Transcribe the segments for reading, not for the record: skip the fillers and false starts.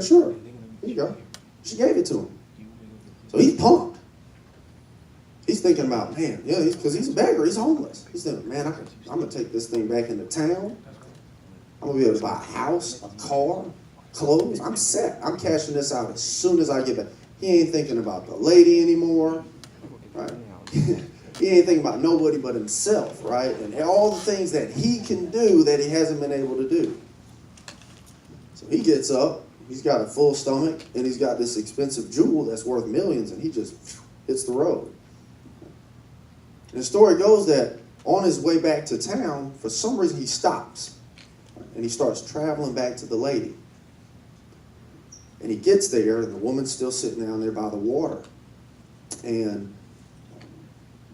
said, sure, here you go. She gave it to him. So he's pumped. He's thinking about, man, yeah, because he's a beggar, he's homeless. He's thinking, man, I'm going to take this thing back into town. I'm going to be able to buy a house, a car, clothes. I'm set. I'm cashing this out as soon as I get back. He ain't thinking about the lady anymore, right? He ain't thinking about nobody but himself, right? And all the things that he can do that he hasn't been able to do. So he gets up, he's got a full stomach, and he's got this expensive jewel that's worth millions, and he just hits the road. And the story goes that on his way back to town, for some reason he stops, and he starts traveling back to the lady. And he gets there, and the woman's still sitting down there by the water. And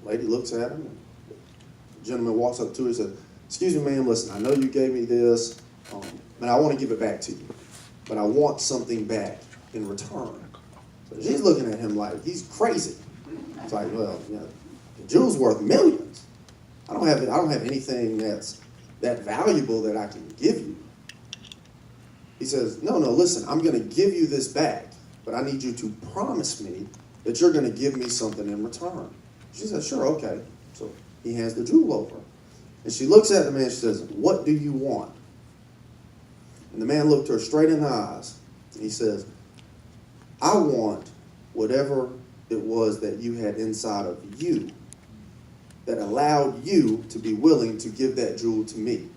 the lady looks at him, and the gentleman walks up to her and says, excuse me, ma'am, listen, I know you gave me this, and I want to give it back to you. But I want something back in return. So she's looking at him like he's crazy. It's like, well, you know, the jewel's worth millions. I don't have anything that's that valuable that I can give you. He says, no, listen, I'm going to give you this back, but I need you to promise me that you're going to give me something in return. She says, sure, okay. So he hands the jewel over. And she looks at the man and she says, what do you want? And the man looked her straight in the eyes. And he says, I want whatever it was that you had inside of you that allowed you to be willing to give that jewel to me.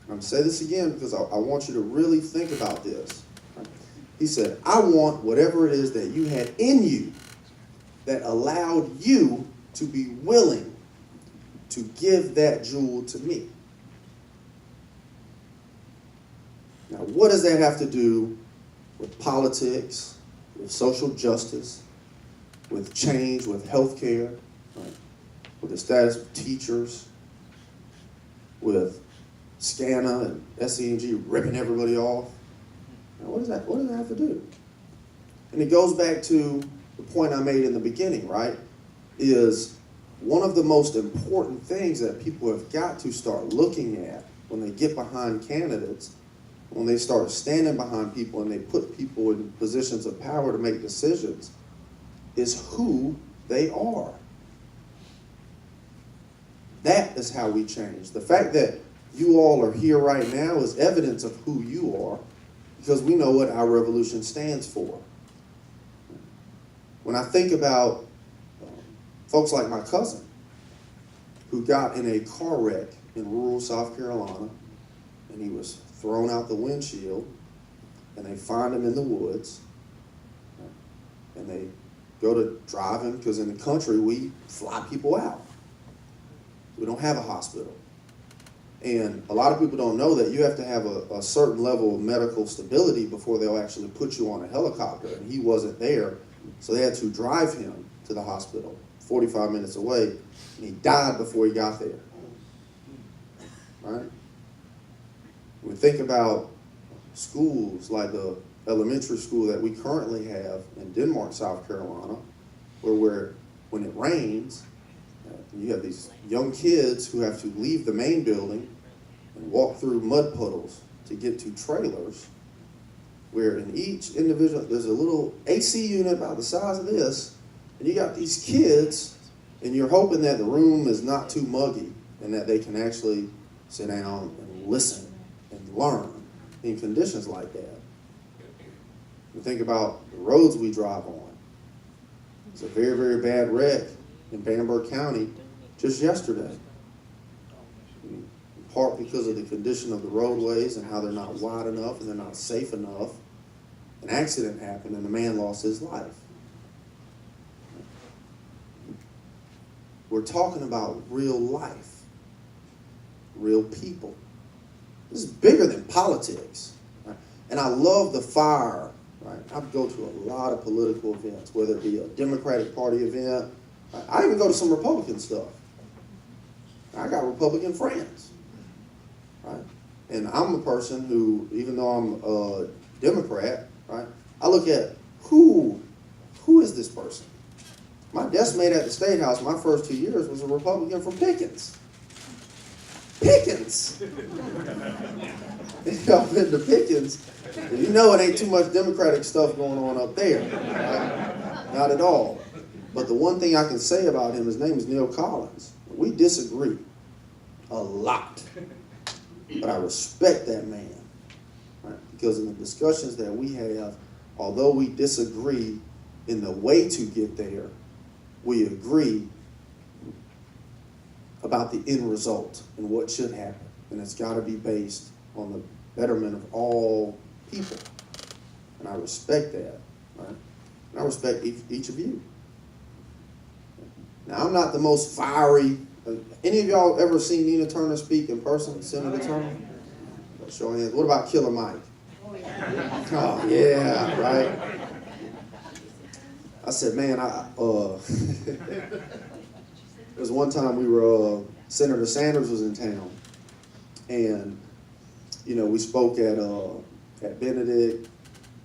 I'm going to say this again because I want you to really think about this. He said, I want whatever it is that you had in you that allowed you to be willing to give that jewel to me. Now, what does that have to do with politics, with social justice, with change, with healthcare, right? With the status of teachers, with SCANA and SENG ripping everybody off? Now, what does that have to do? And it goes back to the point I made in the beginning, right? Is one of the most important things that people have got to start looking at when they get behind candidates, when they start standing behind people and they put people in positions of power to make decisions, is who they are. That is how we change. The fact that you all are here right now is evidence of who you are, because we know what our revolution stands for. When I think about folks like my cousin, who got in a car wreck in rural South Carolina, and he was thrown out the windshield, and they find him in the woods, and they go to drive him, because in the country we fly people out. We don't have a hospital. And a lot of people don't know that you have to have a certain level of medical stability before they'll actually put you on a helicopter, and he wasn't there, so they had to drive him to the hospital 45 minutes away, and he died before he got there. Right? We think about schools like the elementary school that we currently have in Denmark, South Carolina, where when it rains, you have these young kids who have to leave the main building and walk through mud puddles to get to trailers, where in each individual, there's a little AC unit about the size of this, and you got these kids, and you're hoping that the room is not too muggy and that they can actually sit down and listen and learn in conditions like that. You think about the roads we drive on. It's a very, very bad wreck in Bamberg County just yesterday. In part because of the condition of the roadways and how they're not wide enough and they're not safe enough. An accident happened and a man lost his life. We're talking about real life, real people. This is bigger than politics. Right? And I love the fire. Right? I go to a lot of political events, whether it be a Democratic Party event. I even go to some Republican stuff. I got Republican friends. Right? And I'm a person who, even though I'm a Democrat, right, I look at who is this person? My desk mate at the State House my first 2 years was a Republican from Pickens. Pickens. Y'all been to Pickens, you know it ain't too much Democratic stuff going on up there. Right? Not at all. But the one thing I can say about him, his name is Neil Collins. We disagree a lot. But I respect that man. Right? Because in the discussions that we have, although we disagree in the way to get there, we agree about the end result and what should happen. And it's got to be based on the betterment of all people. And I respect that. Right? And I respect each of you. Now, I'm not the most fiery. Any of y'all ever seen Nina Turner speak in person, Senator Turner? Show hands. What about Killer Mike? Oh, yeah, right. I said, man, there was one time we were, Senator Sanders was in town, and, we spoke at Benedict,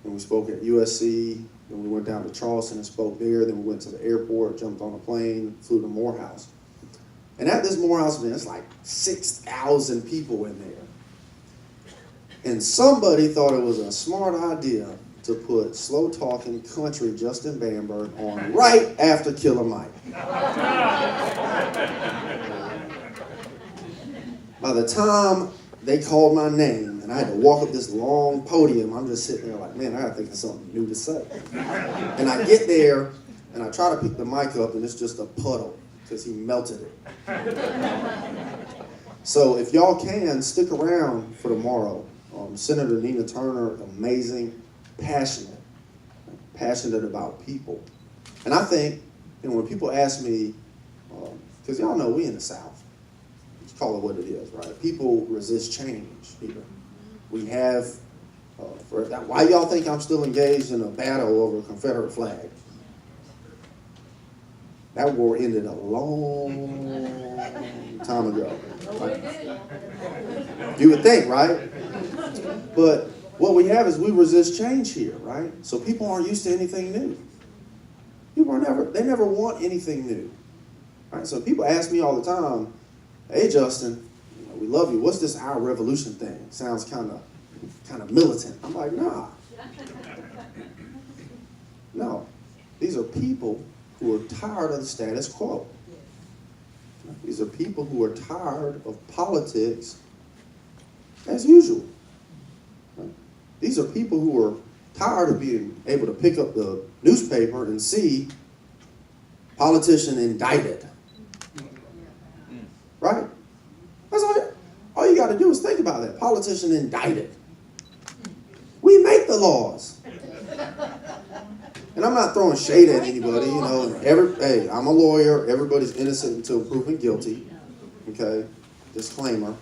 and we spoke at USC, then we went down to Charleston and spoke there, then we went to the airport, jumped on a plane, flew to Morehouse. And at this Morehouse event, it's like 6,000 people in there. And somebody thought it was a smart idea to put slow-talking country Justin Bamberg on right after Killer Mike. By the time they called my name and I had to walk up this long podium, I'm just sitting there like, man, I gotta think of something new to say. And I get there and I try to pick the mic up and it's just a puddle because he melted it. So if y'all can, stick around for tomorrow. Senator Nina Turner, amazing, passionate about people. And I think, when people ask me, because y'all know we in the South, let's call it what it is, right? People resist change here. We have, why y'all think I'm still engaged in a battle over a Confederate flag? That war ended a long time ago. Right? You would think, right? But what we have is we resist change here, right? So people aren't used to anything new. They never want anything new. Right? So people ask me all the time, hey Justin, we love you. What's this our revolution thing? Sounds kind of militant. I'm like, nah. No. These are people who are tired of the status quo. These are people who are tired of politics as usual. These are people who are tired of being able to pick up the newspaper and see politician indicted. Right? That's all you got to do is think about that. Politician indicted. We make the laws. And I'm not throwing shade at anybody, hey, I'm a lawyer. Everybody's innocent until proven guilty. Okay? Disclaimer.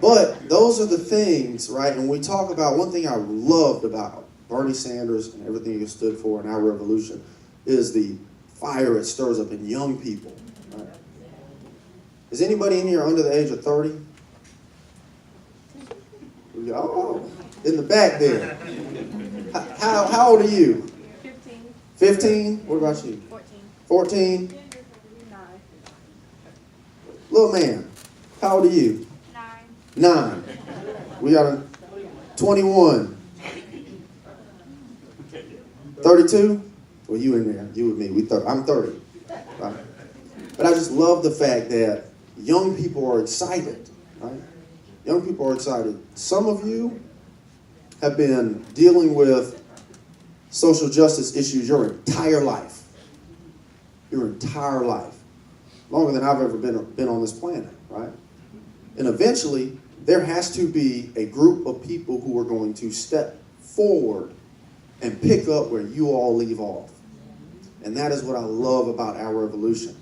But those are the things, right? And we talk about, one thing I loved about Bernie Sanders and everything he stood for in our revolution is the fire it stirs up in young people. Right? Is anybody in here under the age of 30? Oh, in the back there. How old are you? 15. 15? What about you? 14. 14? 9. Little man, how old are you? 9. We got a 21. 32? Well, you in there. You with me. I'm 30. Right? But I just love the fact that young people are excited. Right? Young people are excited. Some of you have been dealing with social justice issues your entire life. Your entire life. Longer than I've ever been on this planet, right? And eventually, there has to be a group of people who are going to step forward and pick up where you all leave off. And that is what I love about our revolution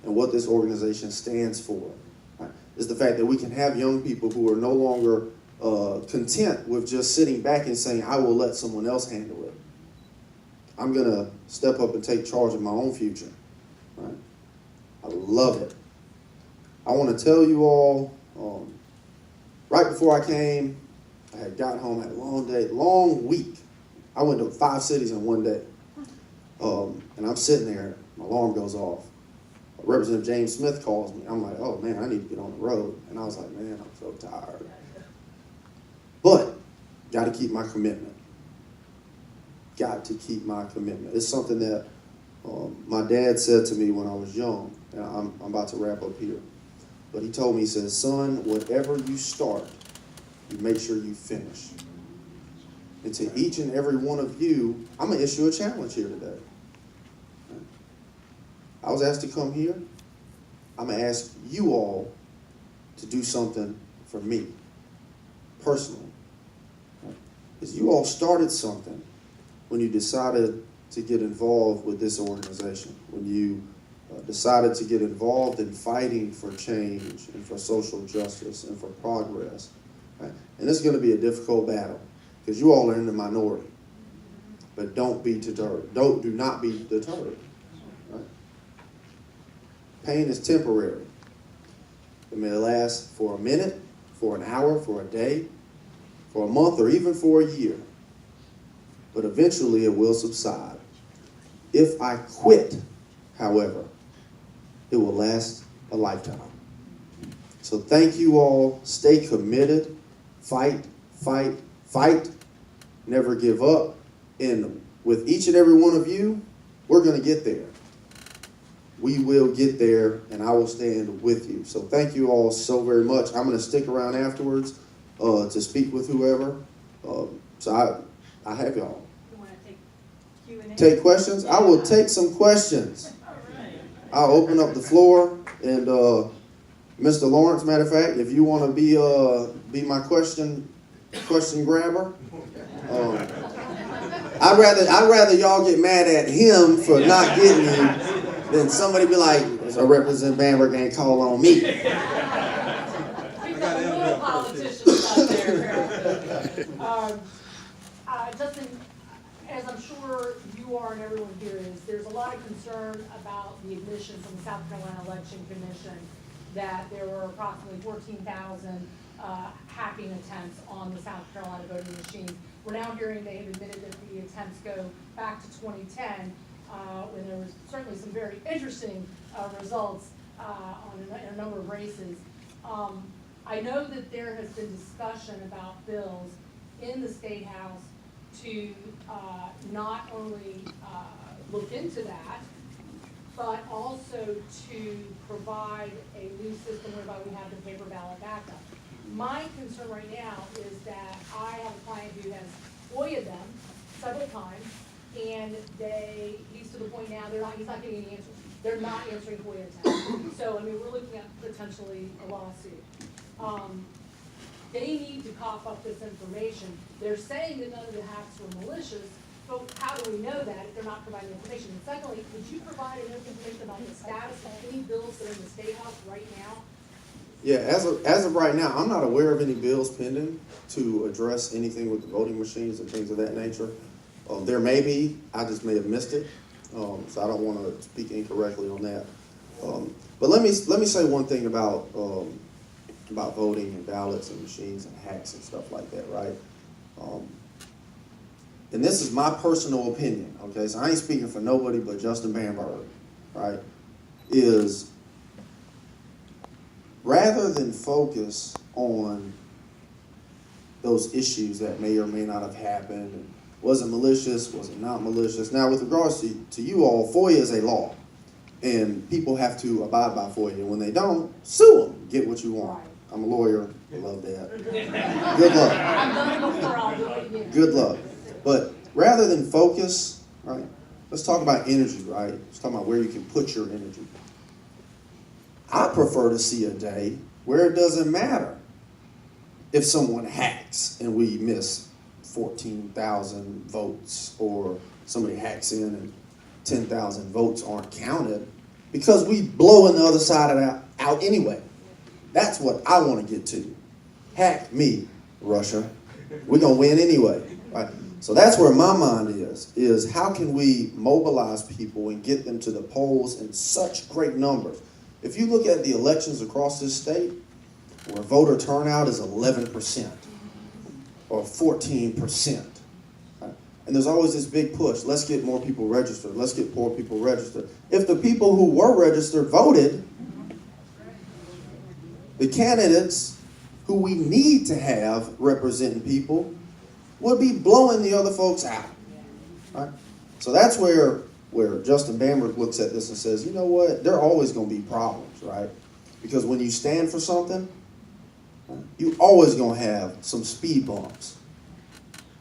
and what this organization stands for. Right? Is the fact that we can have young people who are no longer content with just sitting back and saying, I will let someone else handle it. I'm going to step up and take charge of my own future. Right? I love it. I want to tell you all, right before I came, I had gotten home, had a long day, long week. I went to 5 cities in one day. And I'm sitting there, my alarm goes off. Representative James Smith calls me. I'm like, oh man, I need to get on the road. And I was like, man, I'm so tired. But got to keep my commitment. Got to keep my commitment. It's something that my dad said to me when I was young, and I'm about to wrap up here. But he told me, he says, son, whatever you start, you make sure you finish. And to each and every one of you, I'm going to issue a challenge here today. I was asked to come here. I'm going to ask you all to do something for me, personally. Because you all started something when you decided to get involved with this organization, when you decided to get involved in fighting for change and for social justice and for progress. Right? And this is going to be a difficult battle because you all are in the minority. But don't be deterred. Do not be deterred. Right? Pain is temporary. It may last for a minute, for an hour, for a day, for a month, or even for a year. But eventually it will subside. If I quit, however, it will last a lifetime. So thank you all. Stay committed. Fight, fight, fight. Never give up. And with each and every one of you, we're going to get there. We will get there, and I will stand with you. So thank you all so very much. I'm going to stick around afterwards to speak with whoever. So I have y'all. You want to take Q&A? Take questions? I will take some questions. I'll open up the floor, and Mr. Lawrence, matter of fact, if you want to be my question grabber, I'd rather y'all get mad at him for not getting you than somebody be like, so Representative Bamberg ain't call on me. We've got real politicians out there. Justin, as I'm sure you are and everyone here is, there's a lot of concern about the admission from the South Carolina Election Commission that there were approximately 14,000 hacking attempts on the South Carolina voting machines. We're now hearing they have admitted that the attempts go back to 2010, when there was certainly some very interesting results on a number of races. I know that there has been discussion about bills in the State House to not only look into that, but also to provide a new system whereby we have the paper ballot backup. My concern right now is that I have a client who has FOIA'd them several times, and he's to the point now he's not getting any answers. They're not answering FOIA attempts. So, I mean, we're looking at potentially a lawsuit. They need to cough up this information. They're saying that none of the hacks were malicious, but how do we know that if they're not providing information? And secondly, would you provide enough information about the status of any bills that are in the State House right now? Yeah, as of right now, I'm not aware of any bills pending to address anything with the voting machines and things of that nature. There may be, I just may have missed it, so I don't want to speak incorrectly on that. But let me say one thing about voting and ballots and machines and hacks and stuff like that, right? And this is my personal opinion, okay? So I ain't speaking for nobody but Justin Bamberg, right? Is rather than focus on those issues that may or may not have happened, and was it malicious, was it not malicious? Now, with regards to you all, FOIA is a law, and people have to abide by FOIA. And when they don't, sue them, get what you want. I'm a lawyer, I love that. Good luck. I've done it before, I'll do it again. Good luck. But rather than focus, right, let's talk about energy, right? Let's talk about where you can put your energy. I prefer to see a day where it doesn't matter if someone hacks and we miss 14,000 votes, or somebody hacks in and 10,000 votes aren't counted, because we blowing the other side of that out anyway. That's what I want to get to. Hack me, Russia. We're going to win anyway, right? So that's where my mind is how can we mobilize people and get them to the polls in such great numbers? If you look at the elections across this state, where voter turnout is 11% or 14%, right? And there's always this big push. Let's get more people registered. Let's get more people registered. If the people who were registered voted, the candidates who we need to have representing people would be blowing the other folks out. Right? So that's where Justin Bamberg looks at this and says, you know what, there are always going to be problems, right? Because when you stand for something, you always going to have some speed bumps.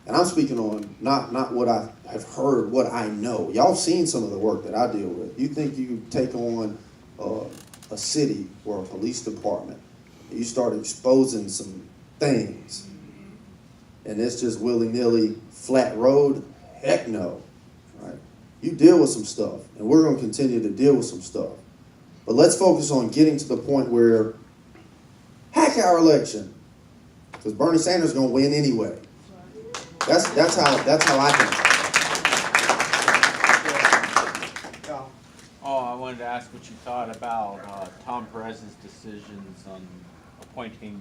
And I'm speaking on not what I have heard, what I know. Y'all seen some of the work that I deal with. You think you take on a city or a police department, you start exposing some things, and it's just willy-nilly flat road? Heck no. Right? You deal with some stuff, and we're going to continue to deal with some stuff. But let's focus on getting to the point where hack our election, because Bernie Sanders is going to win anyway. That's how I think. Oh, I wanted to ask what you thought about Tom Perez's decisions on appointing,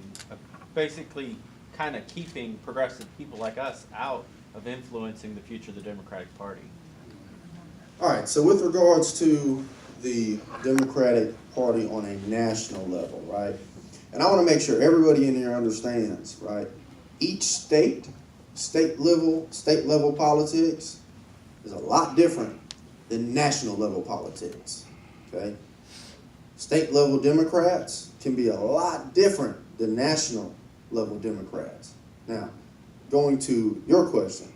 basically kind of keeping progressive people like us out of influencing the future of the Democratic Party. All right, so with regards to the Democratic Party on a national level, right? And I want to make sure everybody in here understands, right? Each state level politics is a lot different than national level politics, okay? State level Democrats can be a lot different than national level Democrats. Now, going to your question,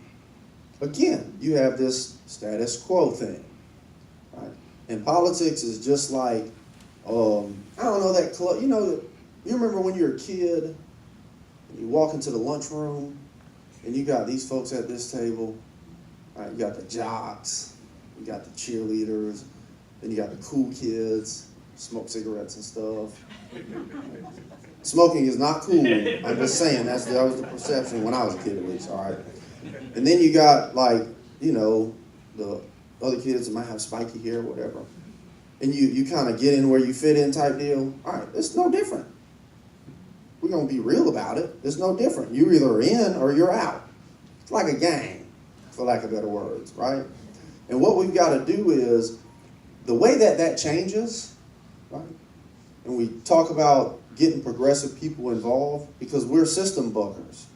again, you have this status quo thing, right? And politics is just like, I don't know, that club, you remember when you were a kid, and you walk into the lunchroom, and you got these folks at this table, right? You got the jocks, you got the cheerleaders, then you got the cool kids, smoke cigarettes and stuff. Smoking is not cool. I'm just saying that was the perception when I was a kid, at least. All right. And then you got the other kids that might have spiky hair or whatever, and you kind of get in where you fit in type deal. All right, it's no different. We're gonna be real about it. It's no different. You're either in or you're out. It's like a gang, for lack of better words, right? And what we've got to do is the way that changes, right? And we talk about getting progressive people involved because we're system buckers.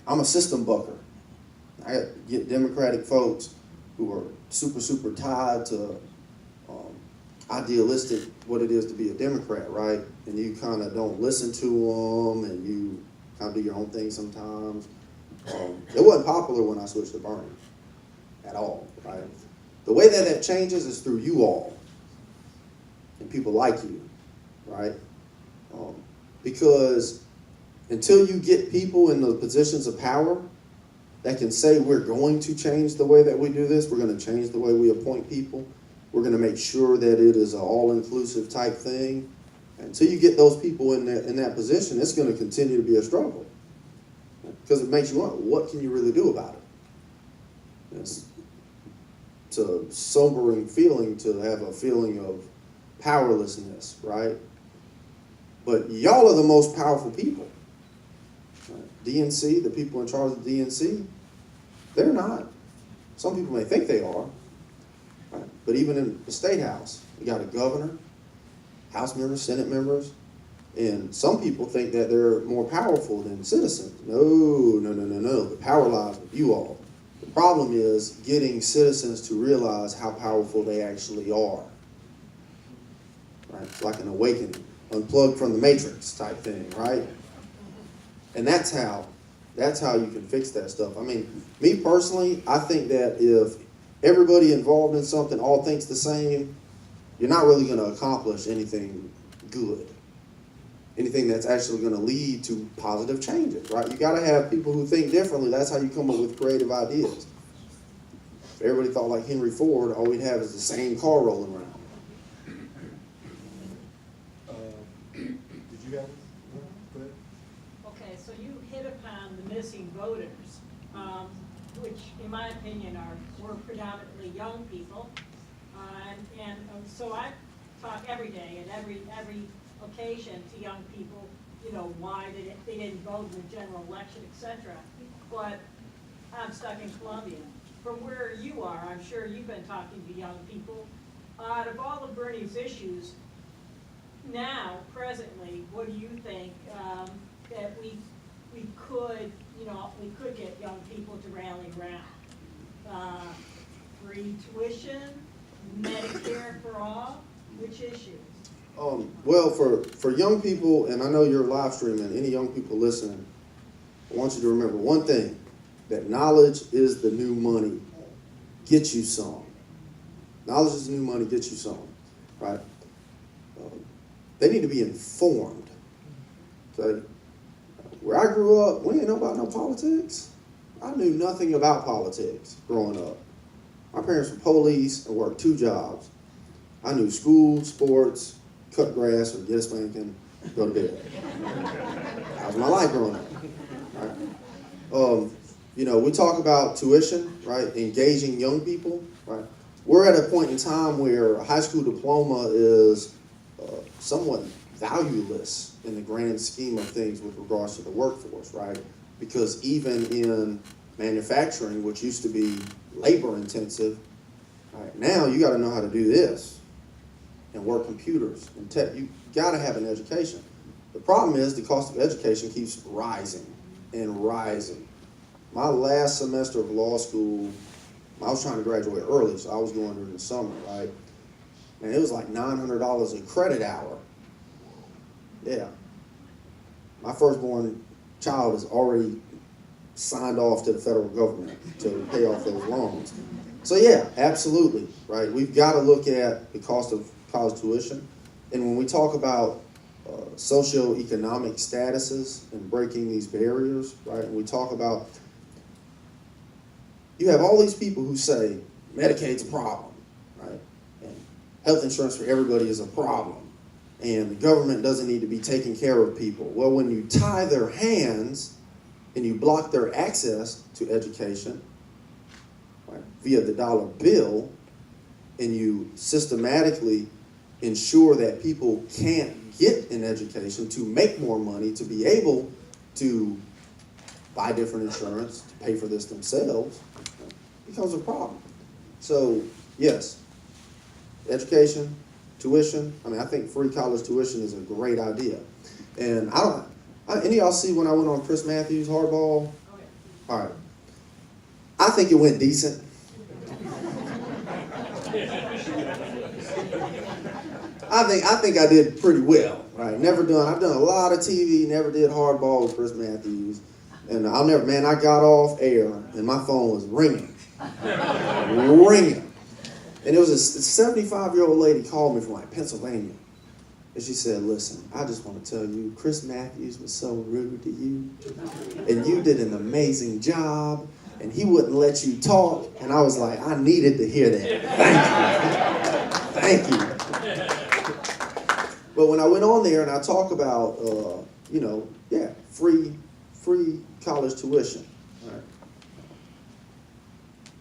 I'm a system bucker. I get Democratic folks who are super tied to idealistic what it is to be a Democrat, right? And you kind of don't listen to them, and you kind of do your own thing sometimes. It wasn't popular when I switched to Bernie at all, right? The way that changes is through you all and people like you, right? Because until you get people in the positions of power that can say we're going to change the way that we do this, we're going to change the way we appoint people, we're going to make sure that it is an all-inclusive type thing. Until you get those people in that position, it's going to continue to be a struggle. Because it makes you wonder, what can you really do about it? It's a sobering feeling to have a feeling of powerlessness, right? But y'all are the most powerful people. DNC, the people in charge of the DNC, they're not. Some people may think they are. Right? But even in the state house, you got a governor, House members, Senate members, and some people think that they're more powerful than citizens. No. The power lies with you all. The problem is getting citizens to realize how powerful they actually are. Right? It's like an awakening, unplugged from the matrix type thing, right? And that's how you can fix that stuff. I mean, me personally, I think that if everybody involved in something all thinks the same, you're not really going to accomplish anything good. Anything that's actually going to lead to positive changes, right? You got to have people who think differently. That's how you come up with creative ideas. If everybody thought like Henry Ford, all we'd have is the same car rolling around. Did you guys? Go ahead. Okay, so you hit upon the missing voters, which in my opinion were predominantly young people. So I talk every day and every occasion to young people, why they didn't vote in the general election, etc. But I'm stuck in Columbia. From where you are, I'm sure you've been talking to young people. Out of all of Bernie's issues, now, presently, what do you think that we could, we could get young people to rally around? Free tuition, Medicare for all, which issues? Well, for young people, and I know you're live streaming, any young people listening, I want you to remember one thing, that knowledge is the new money. Get you some. Knowledge is the new money, get you some, right? They need to be informed, okay? Where I grew up, we didn't know about no politics. I knew nothing about politics growing up. My parents were police and worked 2 jobs. I knew school, sports, cut grass, or get a spanking, go to bed. That was my life growing up, right? We talk about tuition, right? Engaging young people, right? We're at a point in time where a high school diploma is somewhat valueless in the grand scheme of things with regards to the workforce, right? Because even in manufacturing, which used to be labor intensive, right, now you got to know how to do this and work computers and tech. You got to have an education. The problem is the cost of education keeps rising and rising. My last semester of law school, I was trying to graduate early, so I was going during the summer, right? And it was like $900 a credit hour. Yeah. My firstborn child is already signed off to the federal government to pay off those loans. So yeah, absolutely, right? We've got to look at the cost of college tuition. And when we talk about socioeconomic statuses and breaking these barriers, right? And we talk about, you have all these people who say Medicaid's a problem, right? And health insurance for everybody is a problem. And the government doesn't need to be taking care of people. Well, when you tie their hands and you block their access to education, right, via the dollar bill, and you systematically ensure that people can't get an education to make more money, to be able to buy different insurance, to pay for this themselves, it becomes a problem. So, yes, education, tuition. I think free college tuition is a great idea. And any of y'all see when I went on Chris Matthews' Hardball? All right. I think it went decent. I think I did pretty well, right? I've done a lot of TV, never did Hardball with Chris Matthews. And I got off air and my phone was ringing. Ringing. And it was a 75-year-old lady called me from like Pennsylvania. And she said, listen, I just want to tell you, Chris Matthews was so rude to you. And you did an amazing job. And he wouldn't let you talk. And I was like, I needed to hear that. Thank you. But when I went on there and I talk about, free college tuition, right?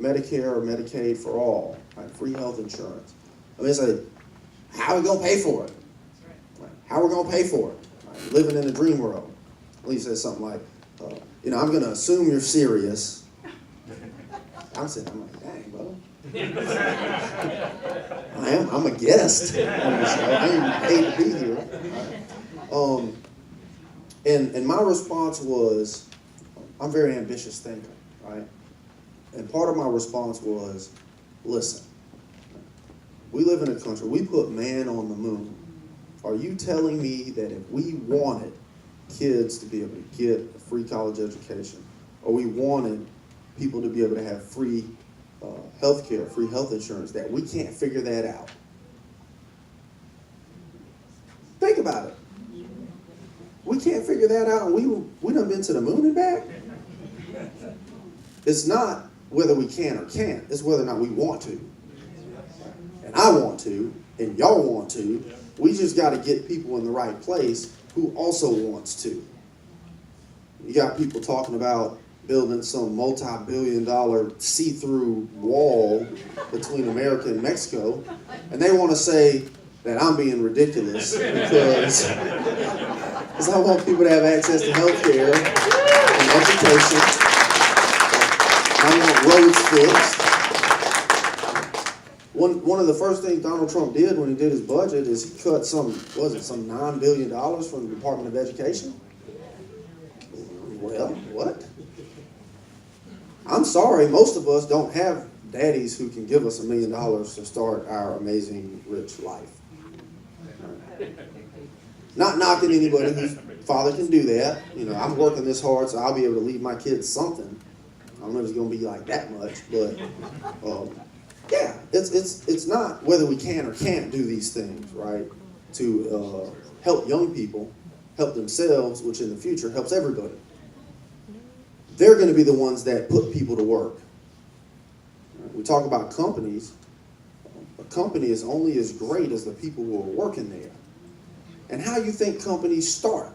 Medicare or Medicaid for all, right? Free health insurance. It's like, how are we going to pay for it? Right? How are we going to pay for it? Right? Living in a dream world. Lee says something like, I'm going to assume you're serious. I'm like, dang, brother. I'm a guest on the show. I ain't paid to be here. And my response was, I'm a very ambitious thinker, right? And part of my response was, listen, we live in a country, we put man on the moon. Are you telling me that if we wanted kids to be able to get a free college education, or we wanted people to be able to have free health care, free health insurance, that we can't figure that out? Think about it. We can't figure that out, and we done been to the moon and back. It's not whether we can or can't, it's whether or not we want to. And I want to, and y'all want to. We just got to get people in the right place who also wants to. You got people talking about building some multi-billion-dollar see-through wall between America and Mexico, and they want to say that I'm being ridiculous because I want people to have access to health care and education. I want roads fixed. One of the first things Donald Trump did when he did his budget is he cut some $9 billion from the Department of Education? Well, what? I'm sorry, most of us don't have daddies who can give us $1 million to start our amazing rich life. Not knocking anybody whose father can do that. You know, I'm working this hard, so I'll be able to leave my kids something. I don't know if it's going to be like that much, but yeah, it's not whether we can or can't do these things, right? To help young people, help themselves, which in the future helps everybody. They're going to be the ones that put people to work. We talk about companies. A company is only as great as the people who are working there. And how you think companies start?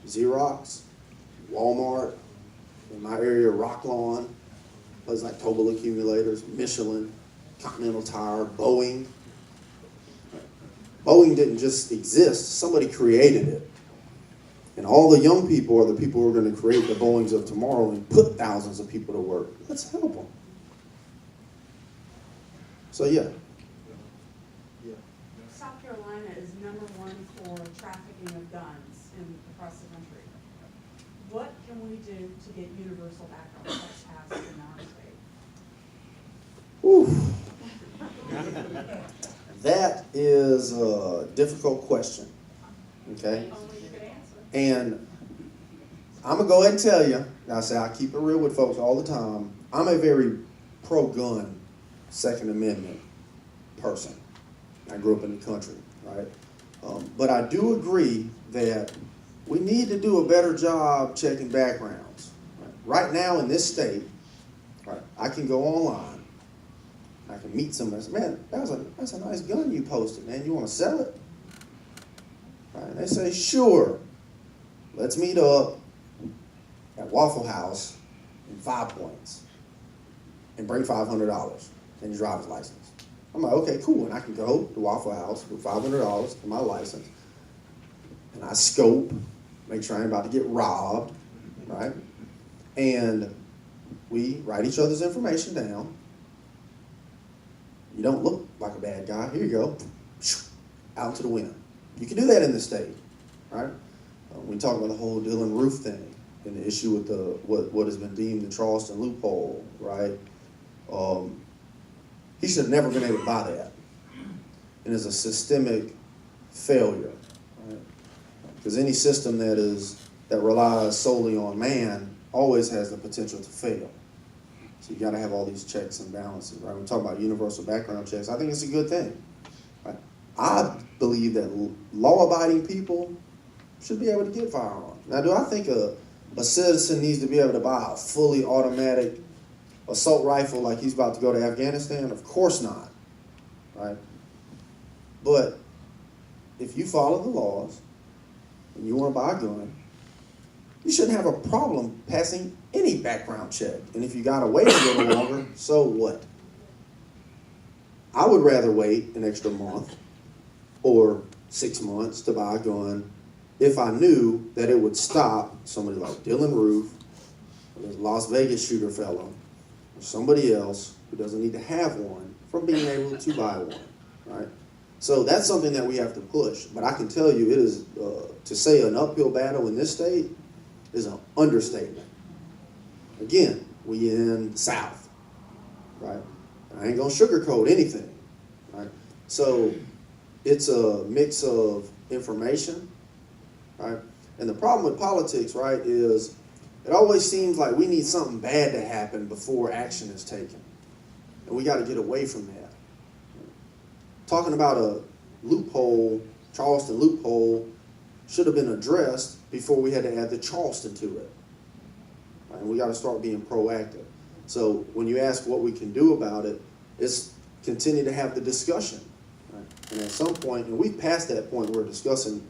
Xerox, Walmart, in my area, Rocklawn, places like Tobel Accumulators, Michelin, Continental Tire, Boeing. Boeing didn't just exist, somebody created it. And all the young people are the people who are going to create the Boeings of tomorrow and put thousands of people to work. Let's help them. So yeah. South Carolina is #1 for trafficking of guns across the country. What can we do to get universal background checks passed in our state? Ooh. That is a difficult question. Okay? Only you could answer. And I'm going to go ahead and tell you, I say I keep it real with folks all the time, I'm a very pro-gun Second Amendment person. I grew up in the country, right? But I do agree that we need to do a better job checking backgrounds. Right now in this state, right, I can go online, I can meet somebody and say, man, that's a nice gun you posted, man, you want to sell it? Right, and they say, sure, let's meet up at Waffle House in 5 Points and bring $500 and your driver's license. I'm like, okay, cool. And I can go to Waffle House with $500 for my license. And I scope, make sure I ain't about to get robbed, right? And we write each other's information down. You don't look like a bad guy. Here you go. Out into the wind. You can do that in the state, right? We talk about the whole Dylan Roof thing and the issue with what has been deemed the Charleston loophole, right? He should have never been able to buy that. And it's a systemic failure, right? Because any system that relies solely on man always has the potential to fail. So you got to have all these checks and balances, right? We talk about universal background checks. I think it's a good thing. Right? I believe that law-abiding people should be able to get firearms. Now, do I think a citizen needs to be able to buy a fully automatic assault rifle like he's about to go to Afghanistan? Of course not, right? But if you follow the laws and you want to buy a gun, you shouldn't have a problem passing any background check. And if you got to wait a little longer, so what? I would rather wait an extra month or 6 months to buy a gun if I knew that it would stop somebody like Dylan Roof, or the Las Vegas shooter fellow, or somebody else who doesn't need to have one from being able to buy one, right? So that's something that we have to push. But I can tell you, it is to say an uphill battle in this state is an understatement. Again, we in the South, right? I ain't gonna sugarcoat anything, right? So it's a mix of information, right? And the problem with politics, right, is it always seems like we need something bad to happen before action is taken. And we got to get away from that. Talking about a loophole, Charleston loophole, should have been addressed before we had to add the Charleston to it. Right? And we got to start being proactive. So when you ask what we can do about it, it's continue to have the discussion. Right? And at some point, and we've passed that point where discussing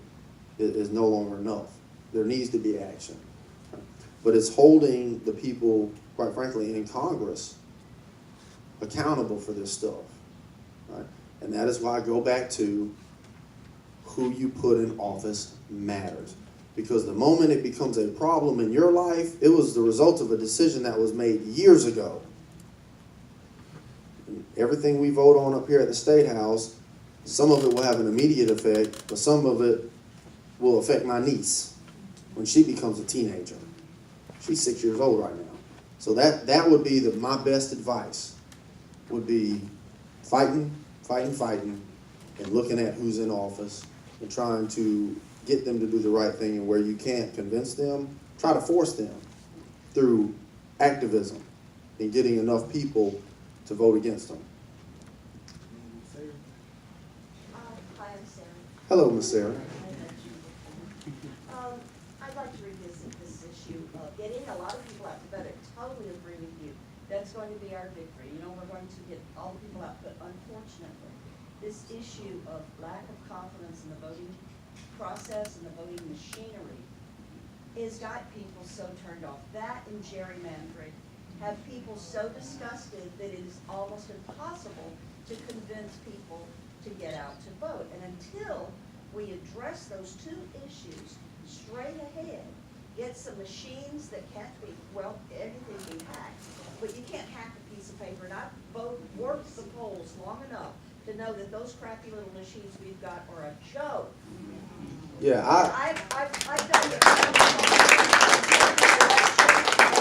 is no longer enough. There needs to be action. Right? But it's holding the people, quite frankly, in Congress accountable for this stuff. Right? And that is why I go back to who you put in office matters. Because the moment it becomes a problem in your life, it was the result of a decision that was made years ago. Everything we vote on up here at the State House, some of it will have an immediate effect, but some of it will affect my niece when she becomes a teenager. She's 6 years old right now. So that would be my best advice, would be fighting, and looking at who's in office and trying to get them to do the right thing, and where you can't convince them, try to force them through activism and getting enough people to vote against them. Hi, I'm Sarah. Hello, Miss Sarah. I'd like to revisit this issue of getting a lot of people out to vote. I totally agree with you. That's going to be our victory. You know, we're going to get all the people out, but unfortunately, this issue of lack of confidence in the voting process and the voting machinery has got people so turned off. That and gerrymandering have people so disgusted that it is almost impossible to convince people to get out to vote. And until we address those two issues straight ahead, get some machines that can't be, well, everything be hacked, but you can't hack a piece of paper. And I've worked the polls long enough to know that those crappy little machines we've got are a joke. Yeah, I've done it. I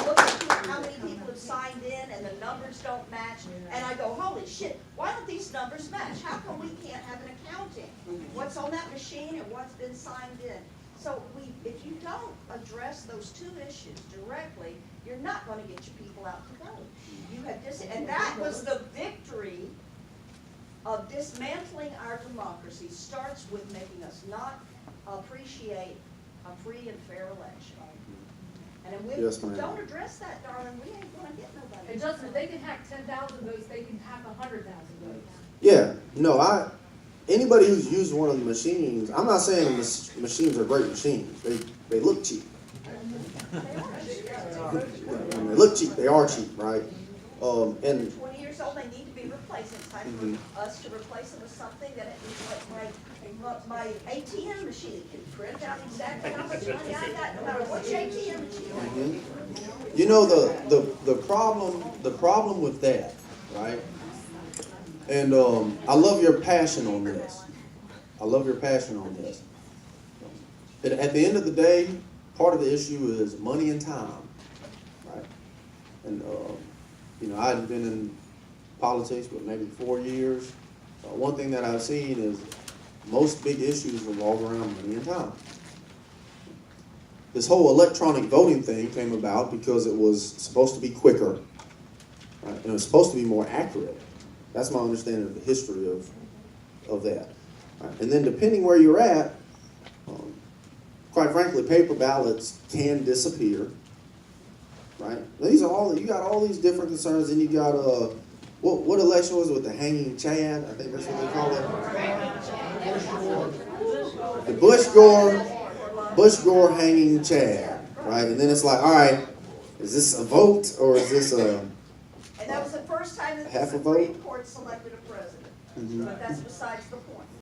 look at how many people have signed in and the numbers don't match, and I go, holy shit, why don't these numbers match? How come we can't have an accounting? What's on that machine and what's been signed in? So if you don't address those two issues directly, you're not going to get your people out to vote. You have and that was the victory of dismantling our democracy. Starts with making us not appreciate a free and fair election. And if we Yes, ma'am. don't address that, darling, we ain't going to get nobody. And Justin, if they can hack 10,000 votes, they can hack 100,000 votes. yeah. No, anybody who's used one of the machines, I'm not saying the machines are great machines. They look cheap. They look cheap. They are cheap, right? And 20 years old, they need to be replaced. It's time for us to replace them with something that my ATM machine can print out exactly how much money I got, no matter which ATM machine. you know the problem with that, right? And I love your passion on this. At the end of the day, part of the issue is money and time, right? And you know, I hadn't been in politics but maybe 4 years. One thing that I've seen is most big issues revolve around money and time. This whole electronic voting thing came about because it was supposed to be quicker, right? And it was supposed to be more accurate. That's my understanding of the history of that. Right? And then depending where you're at, quite frankly, paper ballots can disappear. Right? These are all, you got all these different concerns. Then you got what election was it with the hanging Chad? I think that's what they call it. The Bush Gore hanging Chad, right? And then it's like, all right, is this a vote or is this a? And that was the first time that half the a vote? Supreme Court selected a president. But that's besides the point.